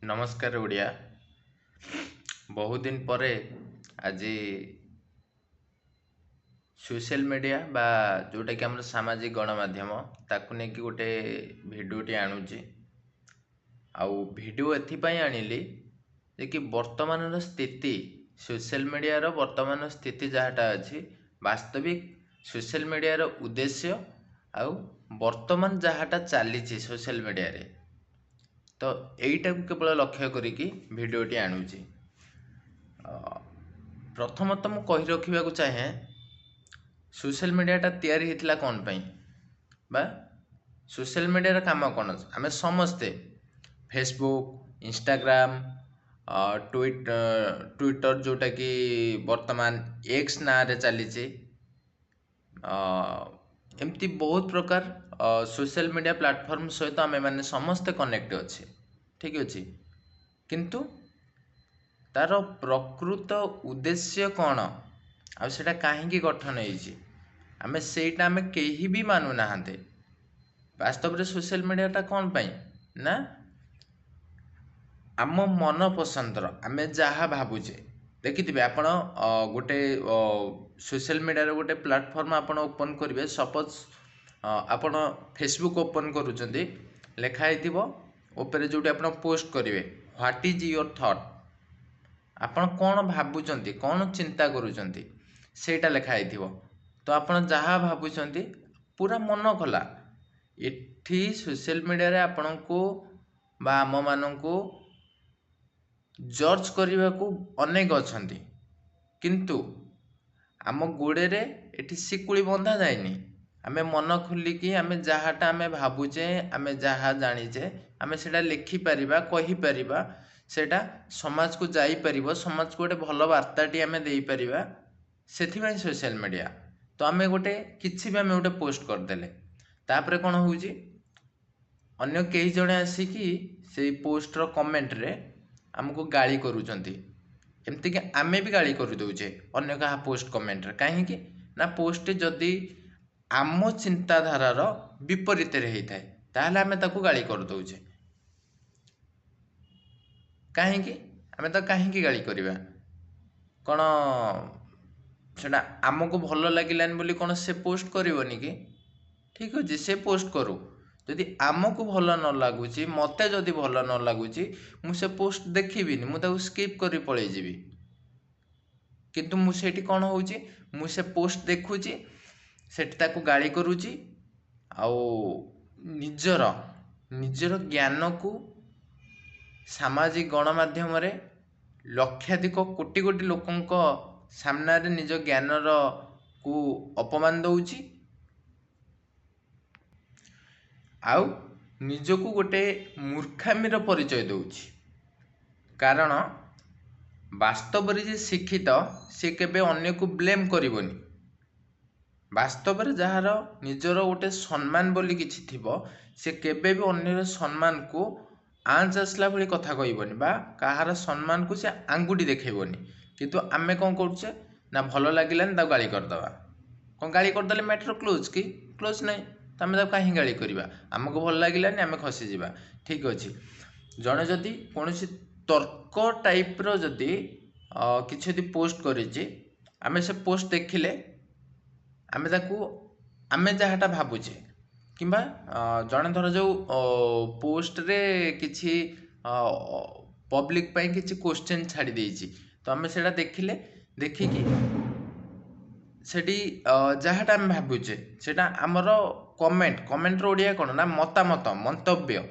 नमस्कार ओडिया। बहुत दिन परे आज सोशल मीडिया बा जोटा कि हमर सामाजिक गणमाध्यम ताकू नहीं कि गोटे भिडियोटी आणुची आउ भिडियो एथिपाई आनिली जे कि वर्तमान स्थिति सोशल मीडिया रो वर्तमान स्थिति जहाँटा अछि वास्तविक सोशल मीडिया रो उद्देश्य आउ वर्तमान जहाँटा चलीची सोशल मीडिया रे तो यहीटा केवल लक्ष्य करिकी भिडियोटी आणुची। प्रथमतः मु कहि रखिबाकू चाहे सोशल मीडियाटा तैयारी हेतिला कौन पाई बा सोशल मीडिया काम कौन आम समस्ते फेसबुक इंस्टाग्राम ट्विटर जोटा कि वर्तमान एक्स ना रे चलीचे एमती बहुत प्रकार सोशल मीडिया प्लेटफॉर्म सहित आम मैंने समस्ते कनेक्ट अच्छे ठीक अच्छे किंतु तार प्रकृत उद्देश्य कौन आटा कहीं गठन होमें सेटा आम कहीं भी मानु ना वास्तव में सोशल मीडियाटा कौन पाई ना आम मन पसंदर आम जहाँ भावुचे देखिए आपण गोटे सोशल मीडिया गोटे प्लेटफॉर्म आपण ओपन करेंगे सपोज आपण फेसबुक ओपन करुँच लिखाई ऊपर जो आप पोस्ट करेंगे व्हाट इज योर थॉट आपण कौन भावुंट कौन चिंता करुँच सेटा लिखाई तो आपण जहाँ भावुंट पूरा मन खोला एठी सोशल मीडिया रे आपण को बा आम मानू जर्ज करने को अनेक अच्छा किंतु आम गोड़े एटी शिकुड़ी बंधा जाएनी आमे मन खोलिकी आमे जहाँटा आमे भावुचे आमे जहाँ जानीचे आमे सेटा लिखिपर कहीपर सेटा समाज को जापर समाज को गोटे भल वार्ताटी आमे देपर से सोशल मीडिया तो आमे गोटे किसी भी आमे गोटे पोस्ट करदेले तापर कौन हो अन्य कई जने आसिकी से पोस्टर कमेंट रे आमको गाली करूचंती एमती कि आमे भी गाली कर दौचे अन्य क्या पोस्ट कमेंट रे कहीं ना पोस्ट जदि आम चिंताधारार विपरीत होता है आमे ताकू गाली कर दौचे कहीं आमे तो कहीं गाली करवा कौन सेटा आमको भल लगिलानी बोली कौन से पोस्ट करबनी कि ठीक अच्छे से पोस्ट करू जदि आमको भल न लगुच मत जदि भल न लगुच मुझे पोस्ट देखी मुझे स्किप कर पलैजी किंतु मुझे कौन हो मुझे पोस्ट देखुची सेठी ताकू गाली करुची आउ निजर निजर ज्ञान को सामाजिक गणमाध्यम रे लक्षाधिक कोटी कोटी लोकों सामना रे निज ज्ञानर को अपमान दौची आउ निजको गोटे मूर्खामीर परिचय दौची कारण वास्तव जे शिक्षित से केबे अन्य को ब्लेम करिवनी वास्तव में जार निजर गोटे सम्मान बोली किछि थिबो से केबे भी अन्य सम्मान को आँच आसला भली कथा कहबनी बा कहार सम्मान को से आंगुठी देखेबनी किंतु आमे कौन करुचे ना भल लगिलानी ताको गाली करदवा कौन गाली करदेले मैटर क्लोज कि क्लोज नहीं तो आम कहीं गाली करवा आमको भल लगिलानी आम खसीजा ठीक अच्छे जड़े जदि कौन तर्क टाइप्र जदि कि पोस्ट करें से पोस्ट देखिले आमे ताकू आमे जहाँटा भावुचे किंबा जड़े धर जो पोस्ट रे किछि पब्लिक पाई किछि क्वेश्चन छाड़ी देइछि तो आमे सेटा देखिले देखिकी सेठी जहाँटा आम भावुचे सेटा आमर कमेंट कमेंट ओडिया कौन ना मतामत मंतव्य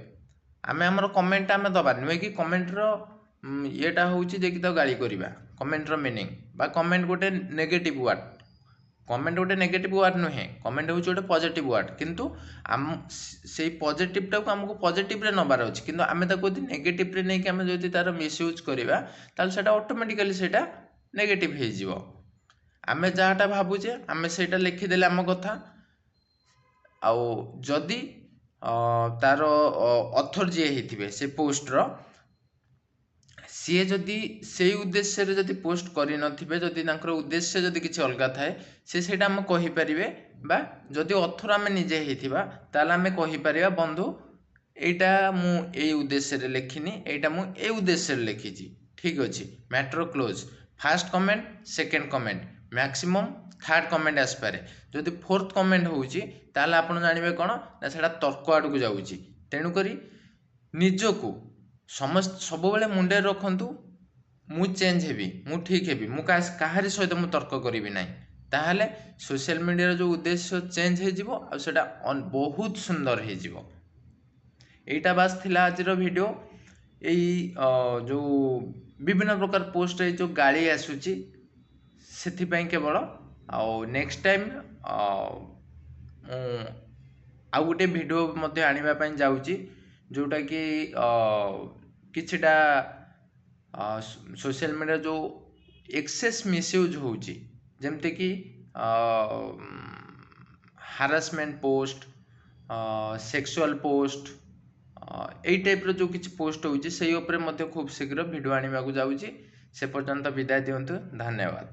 आमे आमर कमेंट आमे दबा नुहे कि कमेंट रो येटा होउछि जे कि तो गाली करबा कमेंट रो मीनिंग बा कमेंट गोटे नेगेटिव वर्ड कमेंट गोटे नेगेटिव वर्ड नुहे कमेंट होउछि गोटे पॉजिटिव वर्ड किंतु आम से पॉजिटिव टा को हमको पॉजिटिव रे नबार अछि किंतु आमे ताको नेगेटिव रे नै कि आमे जदि तार मिसयूज करबा ताल सेटा ऑटोमेटिकली सेटा नेगेटिव हे जिवो आमे जहाँटा भावुचे आमे सेटा लिखिदेले आम कथा आउ जदि तार ऑथर जी होइथिबे से पोस्टर सी जदि से उद्देश्य रे जदि पोस्ट करि नथिबे जदि तांकर उद्देश्य जदि किछि अलगा थाए से सेटा हम कहि परिबे बा जदि ऑथर आमे निजे हेइथिबा ताला आमे कहि परिबा बंधु এইটা ମୁଁ ଏଇ ଉଦ୍ଦେଶ୍ୟରେ ଲେଖିନି, এইଟା ମୁଁ ଏଇ ଉଦ୍ଦେଶ୍ୟରେ ଲେଖିଛି। ଠିକ୍ ଅଛି, matter close. First comment, second comment, maximum third comment ଆସିପାରେ। ଯଦି ଫୋର୍ଥ କମେଣ୍ଟ ହେଉଛି ତାହେଲେ ଆପଣ ଜାଣିବେ କ'ଣ ନା ସେଇଟା ତର୍କ ଆଡ଼କୁ ଯାଉଛି। ତେଣୁକରି ନିଜକୁ ସବୁବେଳେ ମୁଣ୍ଡରେ ରଖନ୍ତୁ, ମୁଁ ଚେଞ୍ଜ ହେବି, ମୁଁ ଠିକ୍ ହେବି, ମୁଁ କାହାରି ସହିତ ମୁଁ ତର୍କ କରିବି ନାହିଁ। ତାହେଲେ ସୋସିଆଲ ମିଡ଼ିଆର ଯେଉଁ ଉଦ୍ଦେଶ୍ୟ ଚେଞ୍ଜ ହେଇଯିବ ଆଉ ସେଇଟା ବହୁତ ସୁନ୍ଦର ହେଇଯିବ। এইটা ବାସ୍ ଥିଲା ଆଜିର ଭିଡ଼ିଓ। ଏଇ ଯେଉଁ ବିଭିନ୍ନ ପ୍ରକାର ପୋଷ୍ଟ ଏଇ ଯେଉଁ ଗାଳି ଆସୁଛି ସେଥିପାଇଁ କେବଳ। ଆଉ ନେକ୍ସଟ ଟାଇମ୍ ମୁଁ ଆଉ ଗୋଟେ ଭିଡ଼ିଓ ମଧ୍ୟ ଆଣିବା ପାଇଁ ଯାଉଛି, ଯେଉଁଟାକି କିଛିଟା ସୋସିଆଲ ମିଡ଼ିଆ ଯେଉଁ ଏକ୍ସେସ୍ ମିସୟୁଜ୍ ହେଉଛି, ଯେମିତିକି ହାରାସମେଣ୍ଟ ପୋଷ୍ଟ, ସେକ୍ସୁଆଲ ପୋଷ୍ଟ, এই ଟାଇପ୍ର ଯେଉଁ କିଛି ପୋଷ୍ଟ ହେଉଛି ସେଇ ଉପରେ ମଧ୍ୟ ଖୁବ୍ ଶୀଘ୍ର ଭିଡ଼ିଓ ଆଣିବାକୁ ଯାଉଛି। ସେ ପର୍ଯ୍ୟନ୍ତ ବିଦାୟ ଦିଅନ୍ତୁ, ଧନ୍ୟବାଦ।